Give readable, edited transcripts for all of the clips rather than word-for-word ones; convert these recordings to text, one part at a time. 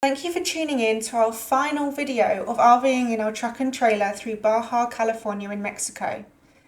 Thank you for tuning in to our final video of RVing in our truck and trailer through Baja, California in Mexico.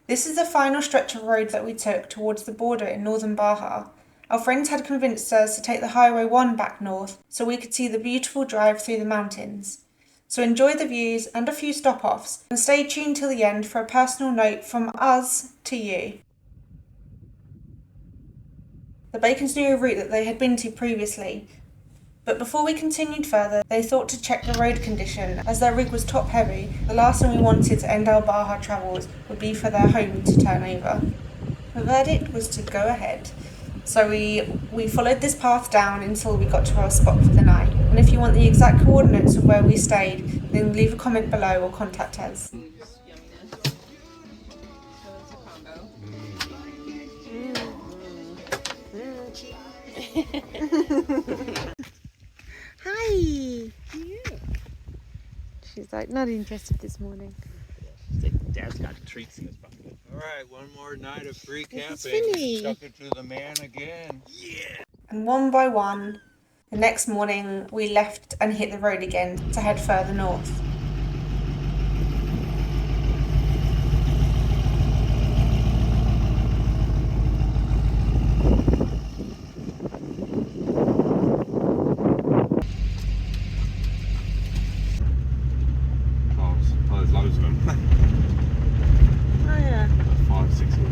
This is the final stretch of road that we took towards the border in Northern Baja. Our friends had convinced us to take the Highway 1 back north so we could see the beautiful drive through the mountains. So enjoy the views and a few stop-offs, and stay tuned till the end for a personal note from us to you. The Bacons knew a route that they had been to previously, but before we continued further, they thought to check the road condition. As their rig was top heavy, the last thing we wanted to end our Baja travels would be for their home to turn over. The verdict was to go ahead. So we followed this path down until we got to our spot for the night. And if you want the exact coordinates of where we stayed, then leave a comment below or contact us. Hi! She's like not interested this morning. It's like Dad's got treats in his bucket. Alright, one more night of free camping. Finny. Stuck it to the man again. Yeah! And one by one, the next morning we left and hit the road again to head further north. Oh, there's loads of them. Oh yeah. 5, 6 here.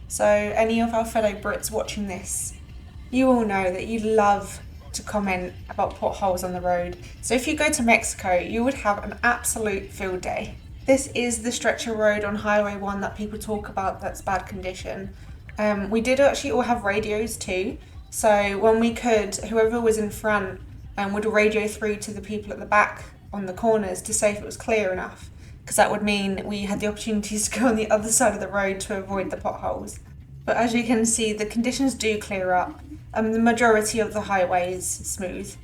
So any of our fellow Brits watching this, you all know that you love to comment about potholes on the road. So if you go to Mexico, you would have an absolute field day. This is the stretch of road on Highway 1 that people talk about that's bad condition. We did actually all have radios too. So when we could, whoever was in front would radio through to the people at the back on the corners to say if it was clear enough, because that would mean we had the opportunities to go on the other side of the road to avoid the potholes. But as you can see, the conditions do clear up, and the majority of the highway is smooth.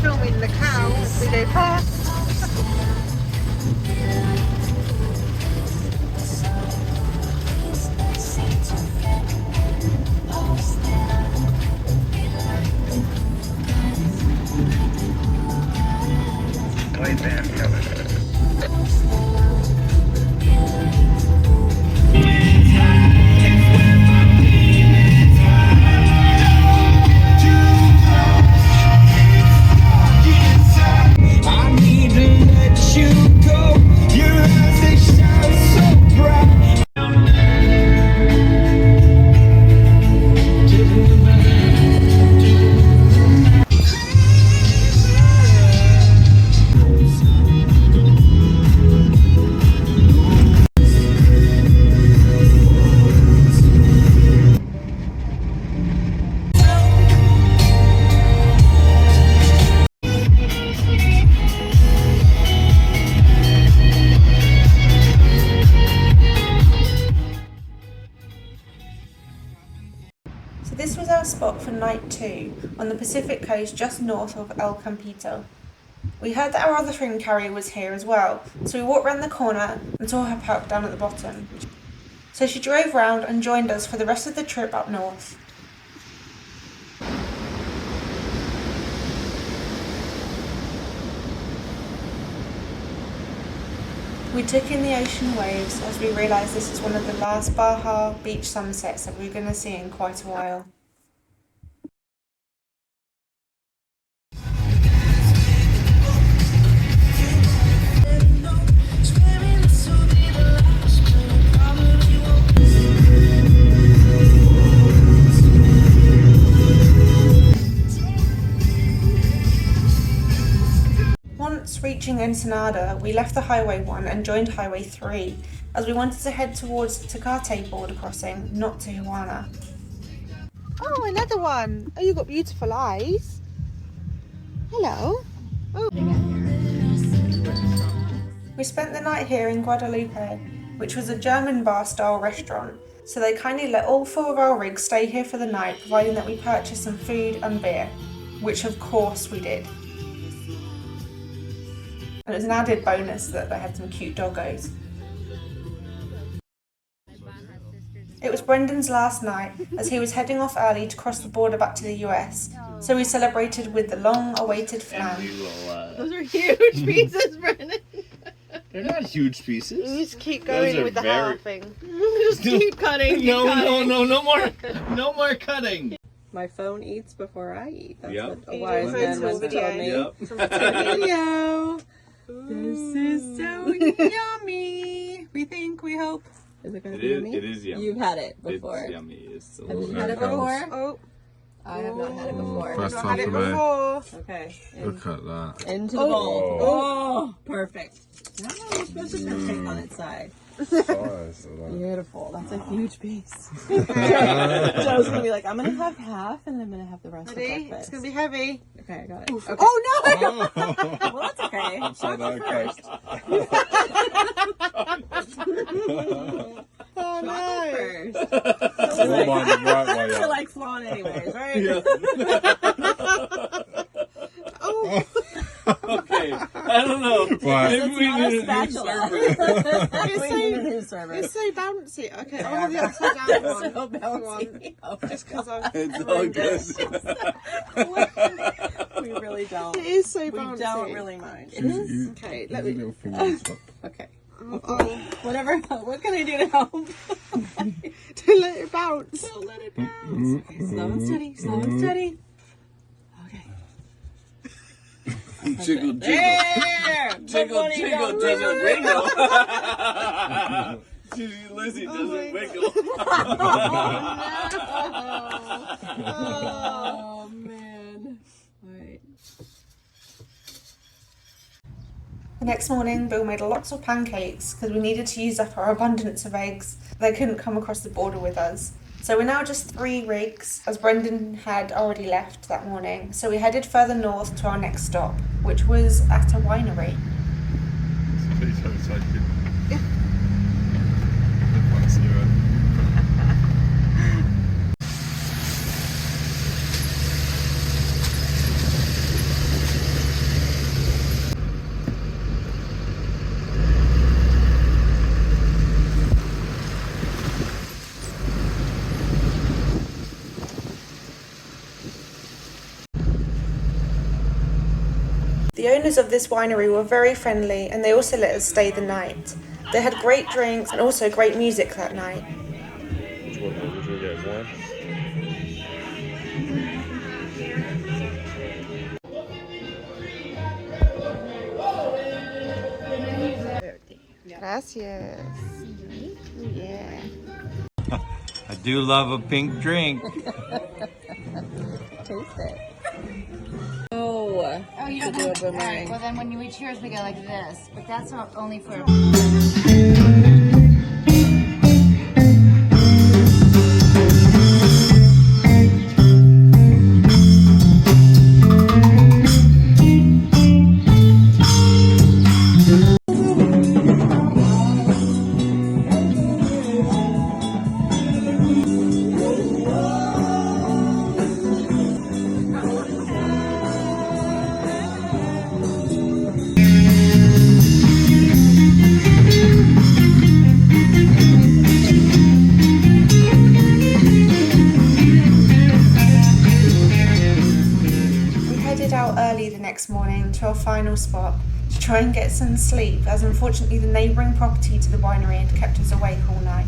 Filming the cow as we go past. Great band coming. This was our spot for night 2 on the Pacific coast just north of El Campito. We heard that our other friend Carrie was here as well, so we walked round the corner and saw her parked down at the bottom. So she drove round and joined us for the rest of the trip up north. We took in the ocean waves as we realised this is one of the last Baja beach sunsets that we're going to see in quite a while. Once reaching Ensenada, we left the Highway 1 and joined Highway 3, as we wanted to head towards Tecate border crossing, not Tijuana. Oh, another one! Oh, you've got beautiful eyes. Hello. Oh. We spent the night here in Guadalupe, which was a German bar-style restaurant, so they kindly let all 4 of our rigs stay here for the night, providing that we purchased some food and beer, which of course we did. And it was an added bonus that they had some cute doggos. It was Brendan's last night, as he was heading off early to cross the border back to the US, so we celebrated with the long-awaited flan. Those are huge pieces, Brendan. They're not huge pieces. You just keep going with the halving. Just keep cutting. No more cutting. My phone eats before I eat. That's Yep. what a wise man once told me. Yep. Video. This is so yummy. We think, we hope. Is it going to It be is. yummy? It is yummy. You've had it before. It's yummy. It's Have you had it before? Oh, I have not had it before. First not time had it for me. before. Okay. Look at that. Into the bowl. Oh, perfect. No, you're supposed to shake on its side. Beautiful. That's a huge piece. Joe's going to be like, I'm going to have half and I'm going to have the rest Ready? for breakfast. It's going to be heavy. Okay, I got it. Okay. Oh no! Well, that's okay. I'll go first. Oh no! First. We'll mind the right way I up. like flan anyways, right? Oh, Okay, I don't know. Right. Maybe we Not a need a new spatula. server. We need a new server. it's so bouncy. Okay, I'll have the upside down one. So bouncy. Oh, Just because I'm It's all good. we really don't. It is so We don't don't really mind. It is Okay, let me. Little finger on top. okay. Oh, Whatever. What can I do to help? don't let it bounce. Don't let it bounce. Okay, slow and steady. Slow and steady. Okay. Jiggle, jiggle. There. Jiggle, Nobody jiggle, don't doesn't wiggle. wiggle. Lizzie Oh doesn't my wiggle. Oh man. Alright. The next morning, Bill made lots of pancakes because we needed to use up our abundance of eggs. They couldn't come across the border with us. So we're now just 3 rigs, as Brendan had already left that morning. So we headed further north to our next stop, which was at a winery. The owners of this winery were very friendly and they also let us stay the night. They had great drinks and also great music that night. Which one you get? One? Gracias. Yeah. I do love a pink drink. Taste it. Oh, you don't to do a have to. boomerang. Well, then when you reach yours, we go like this. But that's not only for. Next morning to our final spot to try and get some sleep, as unfortunately the neighbouring property to the winery had kept us awake all night.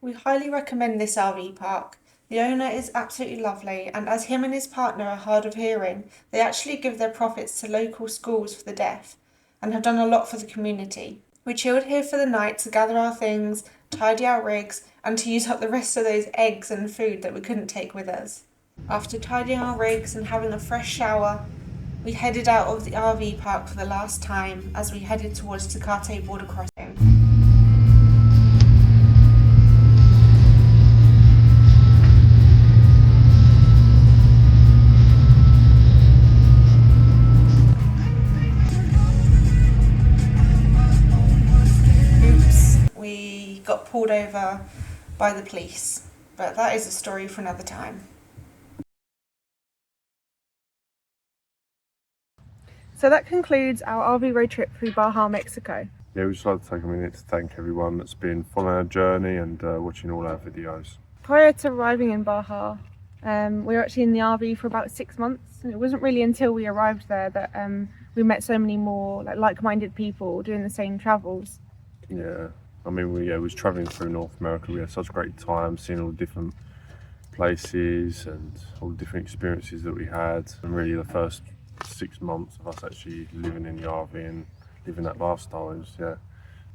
We highly recommend this RV park. The owner is absolutely lovely, and as him and his partner are hard of hearing, they actually give their profits to local schools for the deaf and have done a lot for the community. We chilled here for the night to gather our things, tidy our rigs, and to use up the rest of those eggs and food that we couldn't take with us. After tidying our rigs and having a fresh shower, We headed out of the RV park for the last time as we headed towards Tecate border crossing. Oops, we got pulled over by the police, but that is a story for another time. So that concludes our RV road trip through Baja, Mexico. Yeah, we'd just like to take a minute to thank everyone that's been following our journey and watching all our videos. Prior to arriving in Baja, we were actually in the RV for about 6 months, and it wasn't really until we arrived there that we met so many more like-minded people doing the same travels. Yeah, I mean, we was travelling through North America. We had such a great time seeing all the different places and all the different experiences that we had. And really the first 6 months of us actually living in the RV and living that lifestyle was, yeah.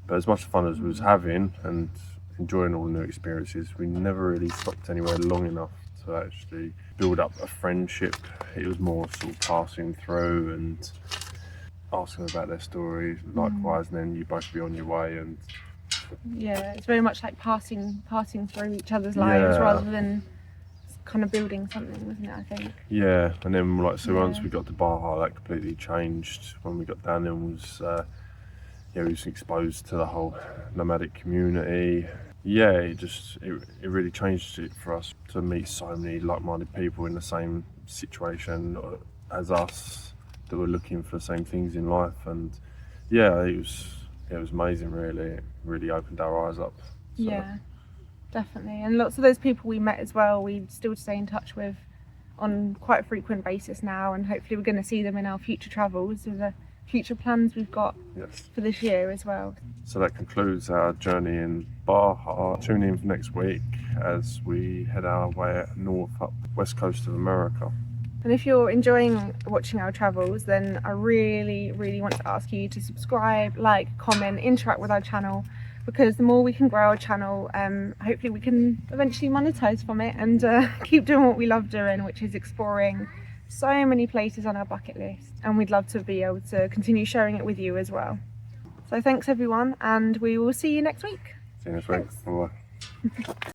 But as much fun as we was having and enjoying all the new experiences, we never really stopped anywhere long enough to actually build up a friendship. It was more sort of passing through and asking about their story, likewise, and then you both be on your way. And yeah, it's very much like passing through each other's lives rather than kind of building something, wasn't it, I think? Yeah, and then once we got to Baja, that completely changed. When we got down there, we was exposed to the whole nomadic community. Yeah, it really changed it for us to meet so many like-minded people in the same situation as us that were looking for the same things in life. And yeah, it was amazing. Really, it really opened our eyes up. So. Yeah, definitely. And lots of those people we met as well, we still stay in touch with on quite a frequent basis now, and hopefully we're going to see them in our future travels with the future plans we've got for this year as well. So that concludes our journey in Baja. Tune in for next week as we head our way north up the west coast of America. And if you're enjoying watching our travels, then I really want to ask you to subscribe, like, comment, interact with our channel, because the more we can grow our channel, hopefully we can eventually monetize from it and keep doing what we love doing, which is exploring so many places on our bucket list. And we'd love to be able to continue sharing it with you as well. So thanks everyone, and we will see you next week. See you next week. Bye-bye.